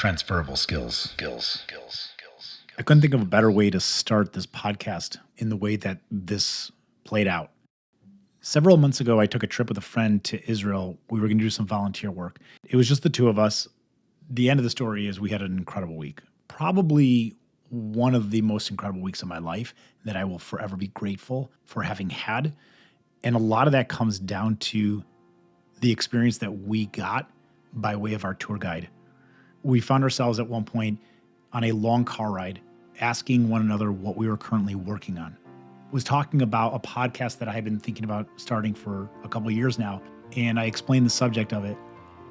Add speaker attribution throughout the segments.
Speaker 1: transferable skills.
Speaker 2: I couldn't think of a better way to start this podcast in the way that this played out. Several months ago, I took a trip with a friend to Israel. We were going to do some volunteer work. It was just the two of us. The end of the story is we had an incredible week. Probably one of the most incredible weeks of my life that I will forever be grateful for having had. And a lot of that comes down to the experience that we got by way of our tour guide. We found ourselves at one point on a long car ride asking one another what we were currently working on. Was talking about a podcast that I had been thinking about starting for a couple of years now, and I explained the subject of it.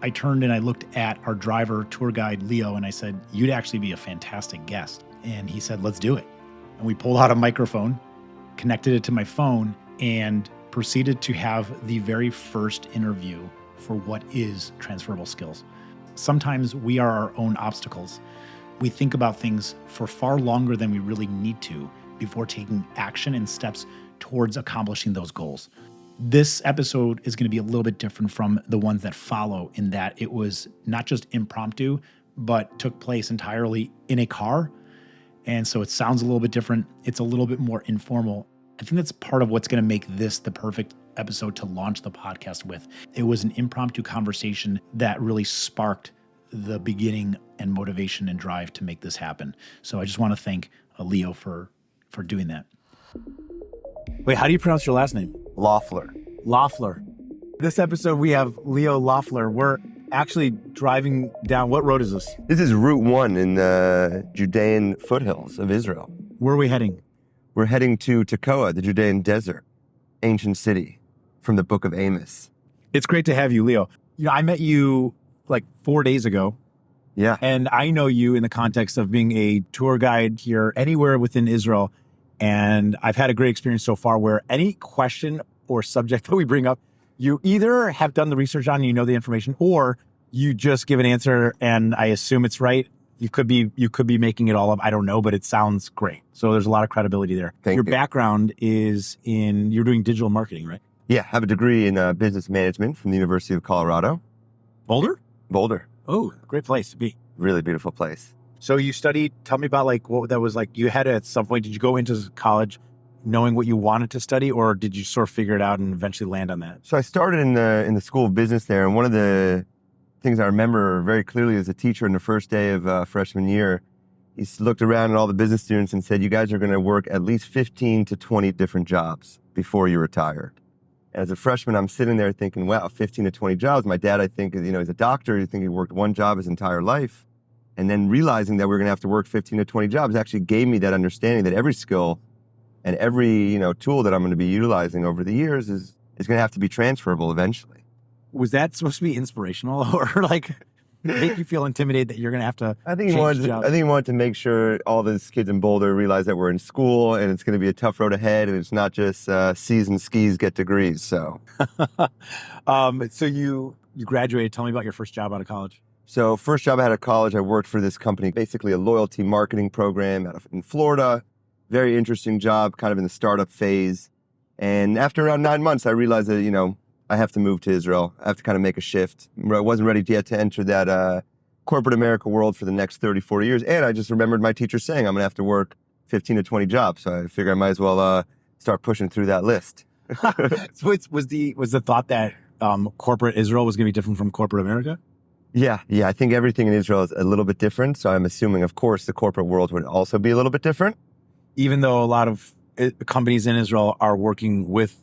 Speaker 2: I turned and I looked at our driver, tour guide, Leo, and I said, "You'd actually be a fantastic guest." And he said, "Let's do it." And we pulled out a microphone, connected it to my phone, and proceeded to have the very first interview for what is transferable skills. Sometimes we are our own obstacles. We think about things for far longer than we really need to before taking action and steps towards accomplishing those goals. This episode is going to be a little bit different from the ones that follow in that it was not just impromptu, but took place entirely in a car. And so it sounds a little bit different. It's a little bit more informal. I think that's part of what's going to make this the perfect episode to launch the podcast with. It was an impromptu conversation that really sparked the beginning and motivation and drive to make this happen. So I just want to thank Leo for doing that. Wait, how do you pronounce your last name?
Speaker 3: Loeffler.
Speaker 2: Loeffler. This episode, we have Leo Loeffler. We're actually driving down, what road is this?
Speaker 3: This is Route 1 in the Judean foothills of Israel.
Speaker 2: Where are we heading?
Speaker 3: We're heading to Tekoa, the Judean desert, ancient city from the book of Amos.
Speaker 2: It's great to have you, Leo. You know, I met you like 4 days ago.
Speaker 3: Yeah.
Speaker 2: And I know you in the context of being a tour guide here anywhere within Israel. And I've had a great experience so far where any question or subject that we bring up, you either have done the research on and you know the information, or you just give an answer and I assume it's right. You could be making it all up. I don't know, but it sounds great. So there's a lot of credibility there.
Speaker 3: Thank you.
Speaker 2: Your background is you're doing digital marketing, right?
Speaker 3: Yeah, I have a degree in business management from the University of Colorado.
Speaker 2: Boulder?
Speaker 3: Boulder.
Speaker 2: Oh, great place to be.
Speaker 3: Really beautiful place.
Speaker 2: So you studied, tell me about like what that was like. You had at some point, did you go into college knowing what you wanted to study, or did you sort of figure it out and eventually land on that?
Speaker 3: So I started in the School of Business there, and one of the things I remember very clearly as a teacher in the first day of freshman year, he looked around at all the business students and said, "You guys are going to work at least 15 to 20 different jobs before you retire." As a freshman, I'm sitting there thinking, wow, 15 to 20 jobs. My dad, I think, he's a doctor. You think he worked one job his entire life. And then realizing that we're going to have to work 15 to 20 jobs actually gave me that understanding that every skill and every, tool that I'm going to be utilizing over the years is going to have to be transferable eventually.
Speaker 2: Was that supposed to be inspirational or like make you feel intimidated that you're going to have to
Speaker 3: I think he wanted to make sure all these kids in Boulder realize that we're in school and it's going to be a tough road ahead and it's not just C's and skis get degrees. So,
Speaker 2: so you graduated. Tell me about your first job out of college.
Speaker 3: So first job I had at college, I worked for this company, basically a loyalty marketing program in Florida. Very interesting job, kind of in the startup phase. And after around 9 months, I realized that, I have to move to Israel. I have to kind of make a shift. I wasn't ready yet to enter that corporate America world for the next 30, 40 years. And I just remembered my teacher saying I'm going to have to work 15 to 20 jobs. So I figured I might as well start pushing through that list.
Speaker 2: So was the thought that corporate Israel was going to be different from corporate America?
Speaker 3: Yeah. I think everything in Israel is a little bit different. So I'm assuming, of course, the corporate world would also be a little bit different.
Speaker 2: Even though a lot of companies in Israel are working with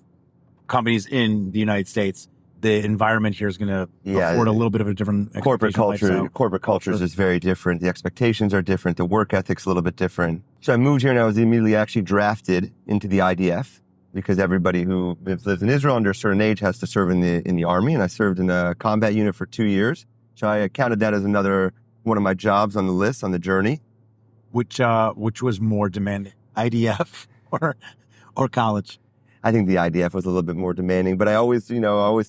Speaker 2: companies in the United States, the environment here is going to afford a little bit of a different
Speaker 3: corporate culture. Corporate culture is just very different. The expectations are different. The work ethic's a little bit different. So I moved here and I was immediately actually drafted into the IDF because everybody who lives in Israel under a certain age has to serve in the army. And I served in a combat unit for 2 years. So I counted that as another one of my jobs on the list, on the journey.
Speaker 2: Which was more demanding, IDF or college?
Speaker 3: I think the IDF was a little bit more demanding, but I always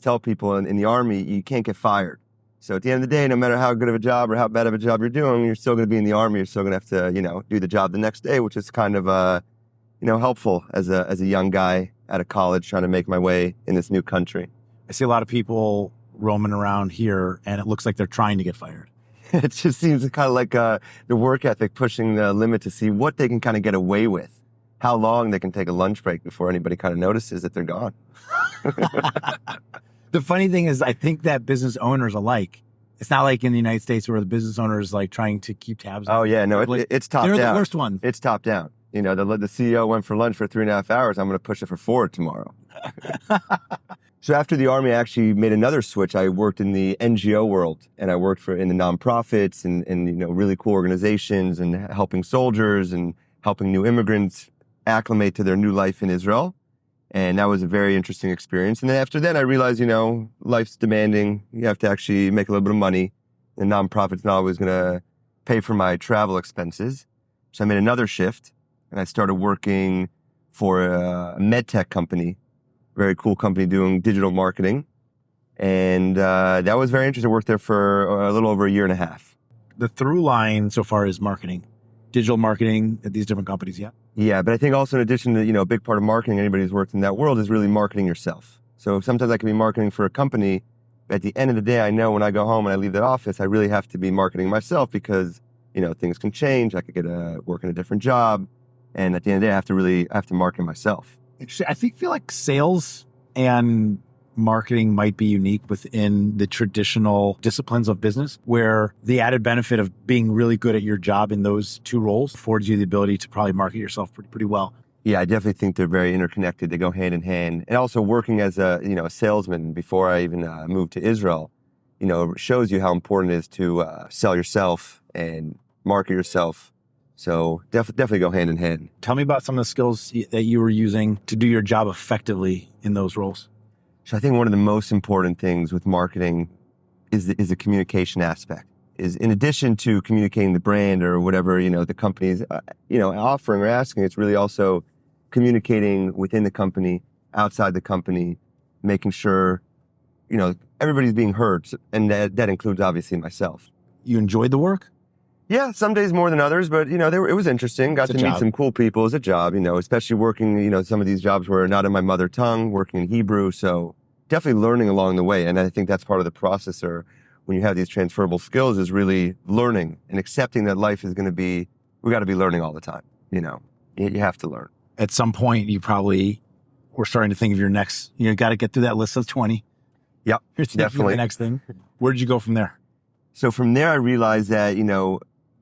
Speaker 3: tell people in the Army, you can't get fired. So at the end of the day, no matter how good of a job or how bad of a job you're doing, you're still going to be in the Army. You're still going to have to, do the job the next day, which is kind of, helpful as a young guy out of college trying to make my way in this new country.
Speaker 2: I see a lot of people roaming around here and it looks like they're trying to get fired.
Speaker 3: It just seems kind of like the work ethic pushing the limit to see what they can kind of get away with, how long they can take a lunch break before anybody kind of notices that they're gone.
Speaker 1: The funny thing is, I think that business owners alike, it's not like in the United States where the business owner is like trying to keep tabs on.
Speaker 3: Oh, yeah. No, it's top down.
Speaker 1: They're the worst one.
Speaker 3: It's top down. You know, the CEO went for lunch for 3.5 hours. I'm going to push it for 4 tomorrow. So after the Army, I actually made another switch. I worked in the NGO world, and I worked in the nonprofits and really cool organizations and helping soldiers and helping new immigrants acclimate to their new life in Israel. And that was a very interesting experience. And then after that, I realized, life's demanding. You have to actually make a little bit of money. The nonprofit's not always going to pay for my travel expenses. So I made another shift, and I started working for a med tech company. Very cool company doing digital marketing. And that was very interesting. I worked there for a little over 1.5 years.
Speaker 1: The through line so far is marketing, digital marketing at these different companies, yeah?
Speaker 3: Yeah, but I think also in addition to, a big part of marketing, anybody who's worked in that world is really marketing yourself. So sometimes I can be marketing for a company. But at the end of the day, I know when I go home and I leave that office, I really have to be marketing myself because, things can change. I could work in a different job. And at the end of the day, I have to market myself.
Speaker 1: I feel like sales and marketing might be unique within the traditional disciplines of business, where the added benefit of being really good at your job in those two roles affords you the ability to probably market yourself pretty well.
Speaker 3: Yeah, I definitely think they're very interconnected. They go hand in hand. And also working as a salesman before I even moved to Israel, shows you how important it is to sell yourself and market yourself. So definitely go hand in hand.
Speaker 1: Tell me about some of the skills that you were using to do your job effectively in those roles.
Speaker 3: So I think one of the most important things with marketing is the communication aspect. Is in addition to communicating the brand or whatever the company is offering or asking, it's really also communicating within the company, outside the company, making sure everybody's being heard, and that includes obviously myself.
Speaker 1: You enjoyed the work?
Speaker 3: Yeah, some days more than others, but it was interesting. Got to meet some cool people. It's a job, especially working, some of these jobs were not in my mother tongue, working in Hebrew. So definitely learning along the way. And I think that's part of the process, or when you have these transferable skills, is really learning and accepting that life is going to be, we got to be learning all the time. You have to learn.
Speaker 1: At some point, you probably were starting to think of your next, got to get through that list of 20.
Speaker 3: Yep,
Speaker 1: Here's definitely the next thing. Where did you go from there?
Speaker 3: So from there, I realized that,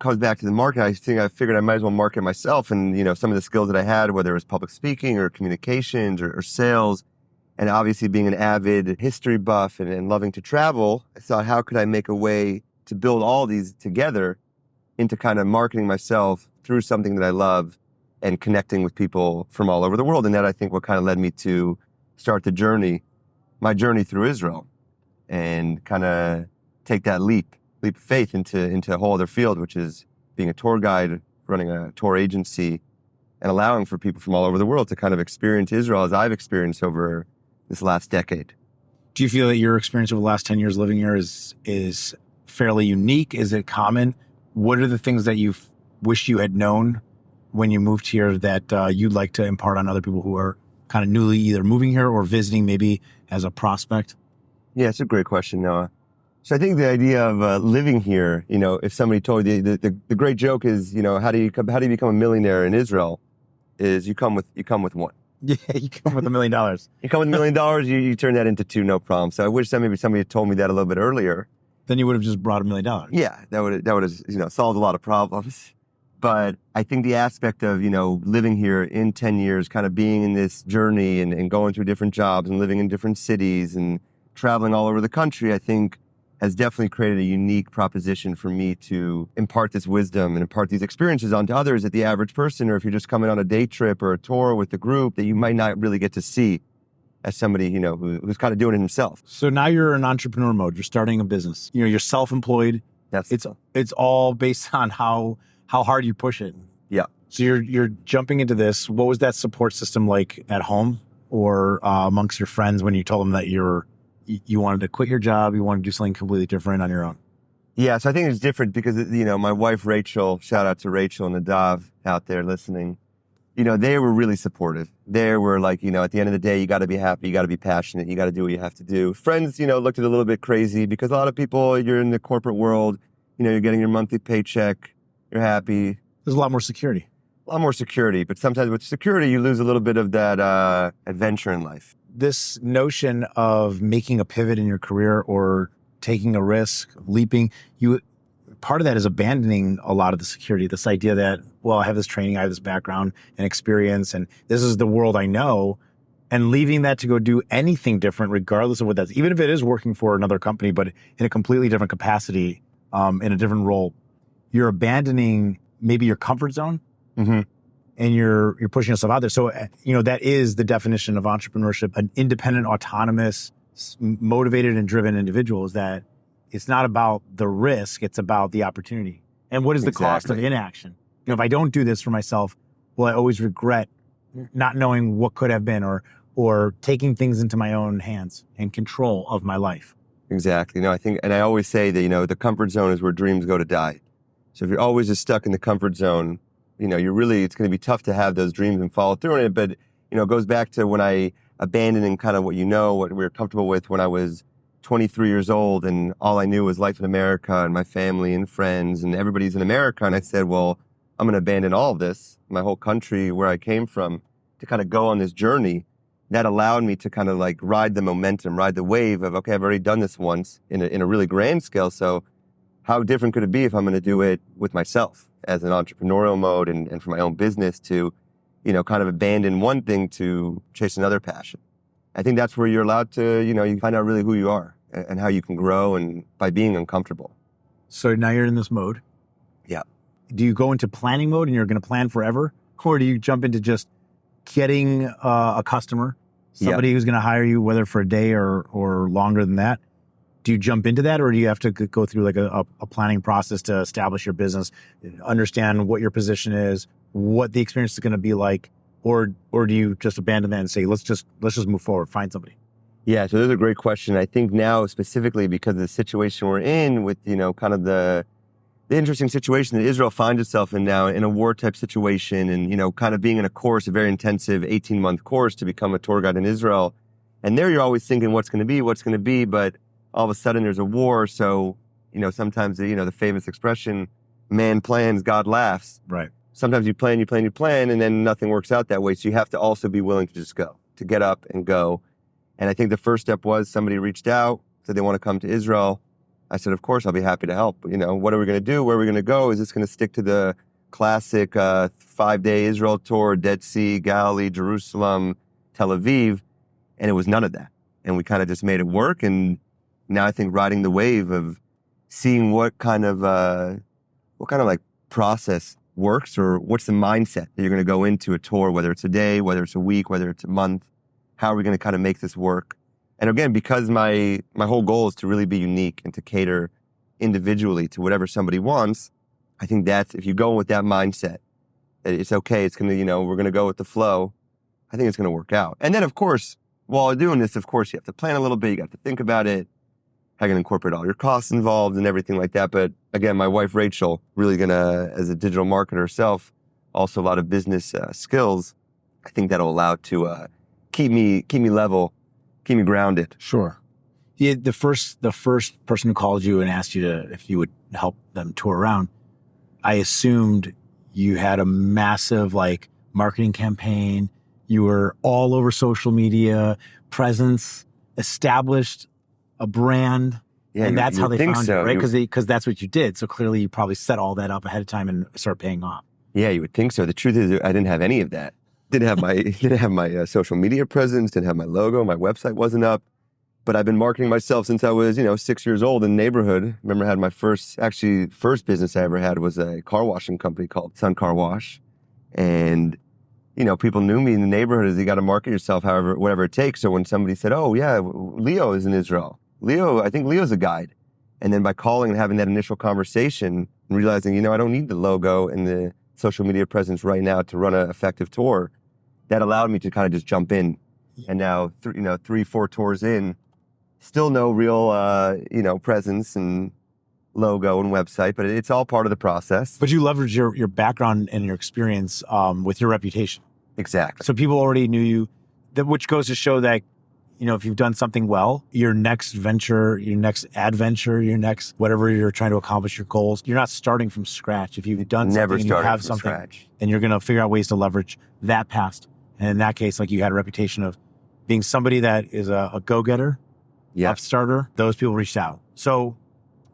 Speaker 3: comes back to the market. I figured I might as well market myself, and some of the skills that I had, whether it was public speaking or communications or sales, and obviously being an avid history buff and loving to travel, I thought, how could I make a way to build all these together into kind of marketing myself through something that I love and connecting with people from all over the world. And that, I think, what kind of led me to start my journey through Israel, and kind of take that leap of faith into a whole other field, which is being a tour guide, running a tour agency, and allowing for people from all over the world to kind of experience Israel as I've experienced over this last decade.
Speaker 1: Do you feel that your experience over the last 10 years living here is fairly unique? Is it common? What are the things that you wish you had known when you moved here that you'd like to impart on other people who are kind of newly either moving here or visiting maybe as a prospect?
Speaker 3: Yeah, it's a great question, Noah. So I think the idea of living here, if somebody told you, the great joke is, how do you become a millionaire in Israel? Is you come with one.
Speaker 1: Yeah, you come with $1 million.
Speaker 3: You come with $1 million, you turn that into 2, no problem. So I wish maybe somebody had told me that a little bit earlier.
Speaker 1: Then you would have just brought $1 million.
Speaker 3: Yeah, that would have solved a lot of problems. But I think the aspect of living here in 10 years, kind of being in this journey and going through different jobs and living in different cities and traveling all over the country, I think has definitely created a unique proposition for me to impart this wisdom and impart these experiences onto others that the average person, or if you're just coming on a day trip or a tour with the group, that you might not really get to see as somebody, who's kind of doing it himself.
Speaker 1: So now you're in entrepreneur mode. You're starting a business. You're self-employed. It's all based on how hard you push it.
Speaker 3: Yeah.
Speaker 1: So you're jumping into this. What was that support system like at home or amongst your friends when you told them that you wanted to quit your job, you wanted to do something completely different on your own?
Speaker 3: Yeah, so I think it's different because, my wife, Rachel, shout out to Rachel and Nadav out there listening, they were really supportive. They were like, at the end of the day, you got to be happy, you got to be passionate, you got to do what you have to do. Friends, looked at it a little bit crazy because a lot of people, you're in the corporate world, you're getting your monthly paycheck, you're happy.
Speaker 1: There's a lot more security.
Speaker 3: A lot more security, but sometimes with security, you lose a little bit of that adventure in life.
Speaker 1: This notion of making a pivot in your career or taking a risk, leaping, part of that is abandoning a lot of the security. This idea that, well, I have this training, I have this background and experience, and this is the world I know, and leaving that to go do anything different, regardless of what that's, even if it is working for another company, but in a completely different capacity, in a different role, you're abandoning maybe your comfort zone.
Speaker 3: Mm-hmm.
Speaker 1: And you're pushing yourself out there. So, that is the definition of entrepreneurship. An independent, autonomous, motivated and driven individual is that it's not about the risk, it's about the opportunity. And what is the cost of inaction? If I don't do this for myself, will I always regret not knowing what could have been or taking things into my own hands and control of my life?
Speaker 3: Exactly. I think, and I always say that, the comfort zone is where dreams go to die. So if you're always just stuck in the comfort zone, it's going to be tough to have those dreams and follow through on it. But, it goes back to when I abandoning kind of what we were comfortable with when I was 23 years old and all I knew was life in America and my family and friends and everybody's in America. And I said, well, I'm going to abandon all of this, my whole country, where I came from, to kind of go on this journey. That allowed me to kind of like ride the momentum, ride the wave of, okay, I've already done this once in a really grand scale. So how different could it be if I'm going to do it with myself as an entrepreneurial mode and for my own business to, kind of abandon one thing to chase another passion. I think that's where you're allowed to, you find out really who you are and how you can grow and by being uncomfortable.
Speaker 1: So now you're in this mode.
Speaker 3: Yeah.
Speaker 1: Do you go into planning mode and you're going to plan forever? Or do you jump into just getting a customer, somebody who's going to hire you, whether for a day or longer than that? Do you jump into that, or do you have to go through like a planning process to establish your business, understand what your position is, what the experience is going to be like, or do you just abandon that and say, let's just move forward, find somebody?
Speaker 3: Yeah, so that's a great question. I think now specifically because of the situation we're in with, kind of the interesting situation that Israel finds itself in now, in a war type situation and, kind of being in a course, a very intensive 18-month course to become a tour guide in Israel. And there you're always thinking what's going to be, but all of a sudden there's a war. So, sometimes, the famous expression, man plans, God laughs.
Speaker 1: Right.
Speaker 3: Sometimes you plan, and then nothing works out that way. So you have to also be willing to just go, to get up and go. And I think the first step was somebody reached out, said they want to come to Israel. I said, of course, I'll be happy to help. What are we going to do? Where are we going to go? Is this going to stick to the classic 5-day Israel tour, Dead Sea, Galilee, Jerusalem, Tel Aviv? And it was none of that. And we kind of just made it work. And now I think riding the wave of seeing what kind of like process works, or what's the mindset that you're going to go into a tour, whether it's a day, whether it's a week, whether it's a month. How are we going to kind of make this work? And again, because my whole goal is to really be unique and to cater individually to whatever somebody wants, I think that's, if you go with that mindset, that it's okay, it's going to, we're going to go with the flow, I think it's going to work out. And then, of course, while doing this, of course, you have to plan a little bit, you have to think about it, how you're going to incorporate all your costs involved and everything like that. But again, my wife, Rachel, really going to, as a digital marketer herself, also a lot of business skills, I think that'll allow to keep me level, keep me grounded.
Speaker 1: Sure. Yeah, the first person who called you and asked you if you would help them tour around, I assumed you had a massive marketing campaign. You were all over social media, presence, established a brand. Yeah, and that's how they found you, right? Because that's what you did. So clearly you probably set all that up ahead of time and start paying off.
Speaker 3: Yeah, you would think so. The truth is I didn't have any of that. Didn't have my social media presence, didn't have my logo, my website wasn't up. But I've been marketing myself since I was, 6 years old in the neighborhood. Remember I had my first business I ever had was a car washing company called Sun Car Wash. And, people knew me in the neighborhood as you got to market yourself whatever it takes. So when somebody said, oh yeah, Leo is in Israel. I think Leo's a guide. And then by calling and having that initial conversation and realizing, I don't need the logo and the social media presence right now to run an effective tour, that allowed me to kind of just jump in. And now, 3-4 tours in, still no real, presence and logo and website, but it's all part of the process.
Speaker 1: But you leverage your background and your experience with your reputation.
Speaker 3: Exactly.
Speaker 1: So people already knew you, which goes to show that if you've done something well, your next venture, your next adventure, your next whatever you're trying to accomplish, your goals, you're not starting from scratch. If you've done
Speaker 3: Never
Speaker 1: something and you
Speaker 3: starting
Speaker 1: have
Speaker 3: from
Speaker 1: something,
Speaker 3: scratch.
Speaker 1: then you're going to figure out ways to leverage that past. And in that case, like you had a reputation of being somebody that is a go-getter, upstarter. Those people reached out. So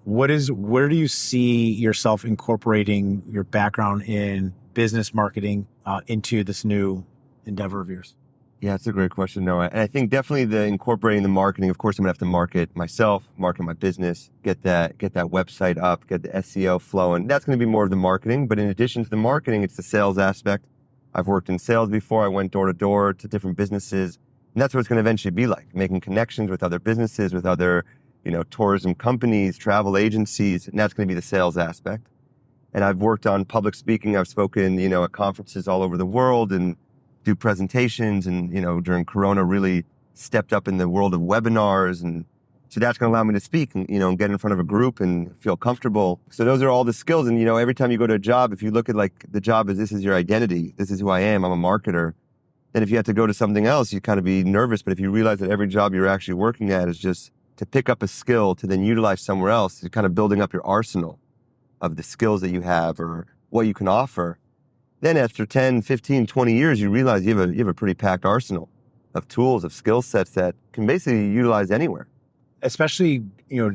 Speaker 1: where do you see yourself incorporating your background in business marketing into this new endeavor of yours?
Speaker 3: Yeah, it's a great question, Noah. And I think definitely the incorporating the marketing, of course, I'm gonna have to market myself, market my business, get that website up, get the SEO flowing. That's gonna be more of the marketing. But in addition to the marketing, it's the sales aspect. I've worked in sales before. I went door to door to different businesses. And that's what it's gonna eventually be like, making connections with other businesses, with other, tourism companies, travel agencies. And that's gonna be the sales aspect. And I've worked on public speaking. I've spoken, at conferences all over the world and do presentations, and during Corona really stepped up in the world of webinars, and so that's going to allow me to speak and get in front of a group and feel comfortable. So those are all the skills. And every time you go to a job, if you look at like the job as this is your identity, this is who I am, I'm a marketer, then if you have to go to something else, you kind of be nervous. But if you realize that every job you're actually working at is just to pick up a skill to then utilize somewhere else, you're kind of building up your arsenal of the skills that you have or what you can offer. Then after 10, 15, 20 years, you realize you have a pretty packed arsenal of tools, of skill sets that can basically utilize anywhere.
Speaker 1: Especially,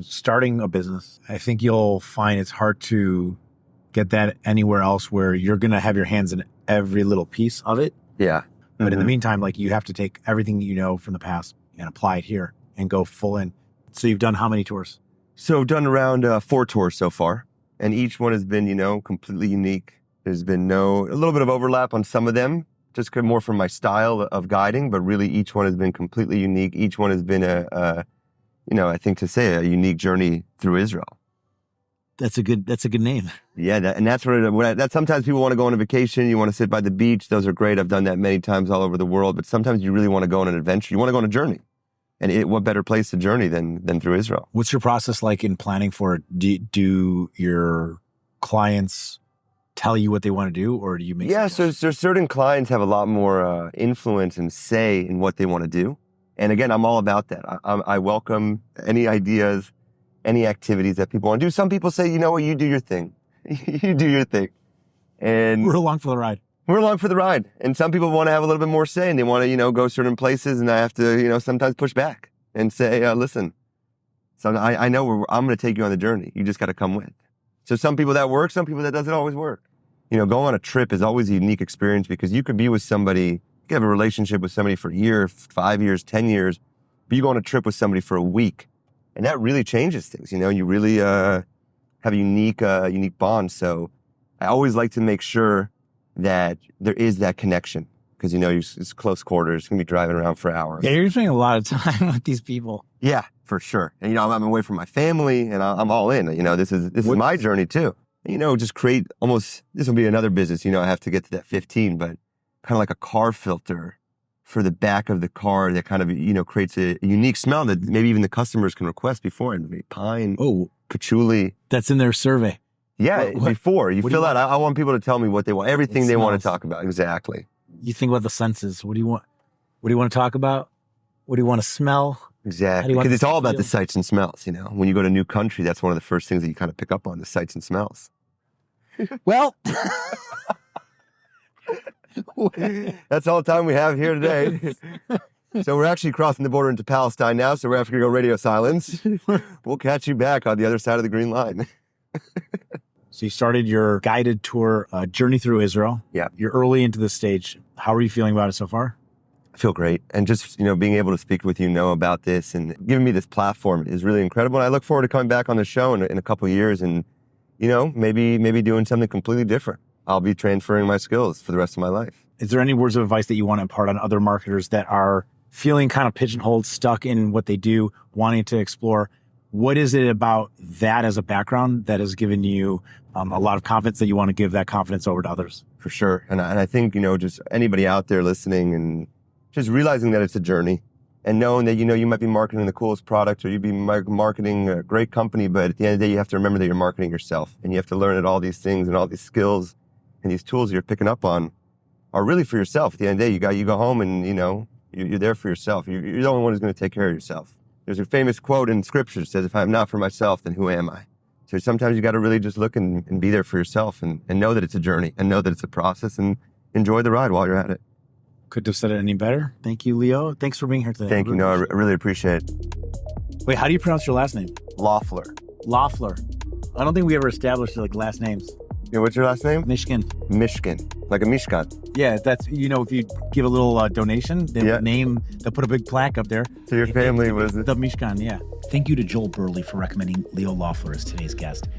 Speaker 1: starting a business. I think you'll find it's hard to get that anywhere else where you're going to have your hands in every little piece of it.
Speaker 3: Yeah.
Speaker 1: But in the meantime, like you have to take everything you know from the past and apply it here and go full in. So you've done how many tours?
Speaker 3: So I've done around 4 tours so far, and each one has been, completely unique. There's been a little bit of overlap on some of them, just more from my style of guiding, but really each one has been completely unique. Each one has been I think to say a unique journey through Israel.
Speaker 1: That's a good name.
Speaker 3: Yeah. That's that sometimes people want to go on a vacation. You want to sit by the beach. Those are great. I've done that many times all over the world, but sometimes you really want to go on an adventure. You want to go on a journey. And what better place to journey than through Israel?
Speaker 1: What's your process like in planning for it? Do your clients tell you what they want to do, or do you make?
Speaker 3: Yeah, so certain clients have a lot more influence and say in what they want to do. And again, I'm all about that. I welcome any ideas, any activities that people want to do. Some people say, you know what, you do your thing. You do your thing. And
Speaker 1: we're along for the ride.
Speaker 3: We're along for the ride. And some people want to have a little bit more say, and they want to, go certain places, and I have to, sometimes push back and say, listen, so I know I'm going to take you on the journey. You just got to come with. So some people that works, some people that doesn't always work. Going on a trip is always a unique experience because you could be with somebody, you could have a relationship with somebody for a year, 5 years, 10 years, but you go on a trip with somebody for a week, and that really changes things. You really have a unique bond. So I always like to make sure that there is that connection because, it's close quarters. You're going to be driving around for hours.
Speaker 1: Yeah, you're spending a lot of time with these people.
Speaker 3: Yeah, for sure. And, I'm away from my family, and I'm all in. This is my journey too. Just create this will be another business. I have to get to that 15, but kind of like a car filter for the back of the car that kind of, creates a unique smell that maybe even the customers can request before. And maybe pine, patchouli.
Speaker 1: That's in their survey.
Speaker 3: Yeah, before you fill out, I want people to tell me what they want, everything they want to talk about. Exactly.
Speaker 1: You think about the senses. What do you want? What do you want to talk about? What do you want to smell?
Speaker 3: Exactly. Because it's all about the sights and smells, When you go to a new country, that's one of the first things that you kind of pick up on, the sights and smells.
Speaker 1: Well,
Speaker 3: that's all the time we have here today. So we're actually crossing the border into Palestine now, so we're having to go radio silence. We'll catch you back on the other side of the green line.
Speaker 1: So you started your guided tour journey through Israel.
Speaker 3: Yeah.
Speaker 1: You're early into this stage. How are you feeling about it so far?
Speaker 3: I feel great. And just, being able to speak with you, about this and giving me this platform is really incredible. And I look forward to coming back on the show in a couple of years and, maybe doing something completely different. I'll be transferring my skills for the rest of my life.
Speaker 1: Is there any words of advice that you want to impart on other marketers that are feeling kind of pigeonholed, stuck in what they do, wanting to explore? What is it about that as a background that has given you a lot of confidence that you want to give that confidence over to others?
Speaker 3: For sure. And I think, just anybody out there listening and just realizing that it's a journey and knowing that, you might be marketing the coolest product or you'd be marketing a great company, but at the end of the day, you have to remember that you're marketing yourself and you have to learn that all these things and all these skills and these tools you're picking up on are really for yourself. At the end of the day, you go home and, You're there for yourself. You're the only one who's going to take care of yourself. There's a famous quote in scripture that says, if I'm not for myself, then who am I? So sometimes you got to really just look and be there for yourself and know that it's a journey and know that it's a process and enjoy the ride while you're at it.
Speaker 1: Couldn't have said it any better. Thank you, Leo. Thanks for being here today.
Speaker 3: Thank you. No, I really appreciate it.
Speaker 1: Wait, how do you pronounce your last name?
Speaker 3: Loeffler.
Speaker 1: Loeffler. I don't think we ever established like last names.
Speaker 3: Yeah, what's your last name?
Speaker 1: Mishkin.
Speaker 3: Mishkin. Like a Mishkan.
Speaker 1: Yeah, that's, if you give a little donation, they'll put a big plaque up there.
Speaker 3: So your family was...
Speaker 1: The Mishkan, yeah.
Speaker 2: Thank you to Joel Burley for recommending Leo Loeffler as today's guest,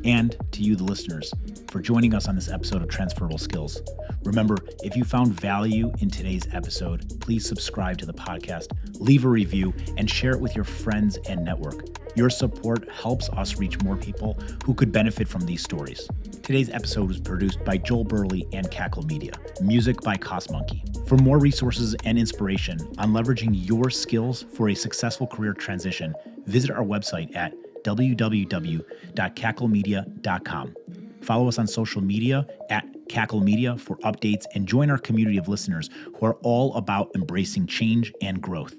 Speaker 2: and to you, the listeners, for joining us on this episode of Transferable Skills. Remember, if you found value in today's episode, please subscribe to the podcast, leave a review, and share it with your friends and network. Your support helps us reach more people who could benefit from these stories. Today's episode was produced by Joel Burley and Cackle Media. Music by Monkey. For more resources and inspiration on leveraging your skills for a successful career transition, visit our website at www.cacklemedia.com. Follow us on social media at Cackle Media for updates and join our community of listeners who are all about embracing change and growth.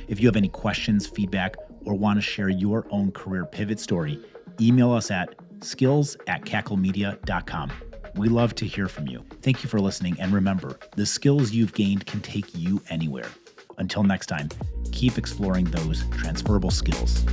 Speaker 2: If you have any questions, feedback, or want to share your own career pivot story, email us at skills@cacklemedia.com. We love to hear from you. Thank you for listening, and remember, the skills you've gained can take you anywhere. Until next time, keep exploring those transferable skills.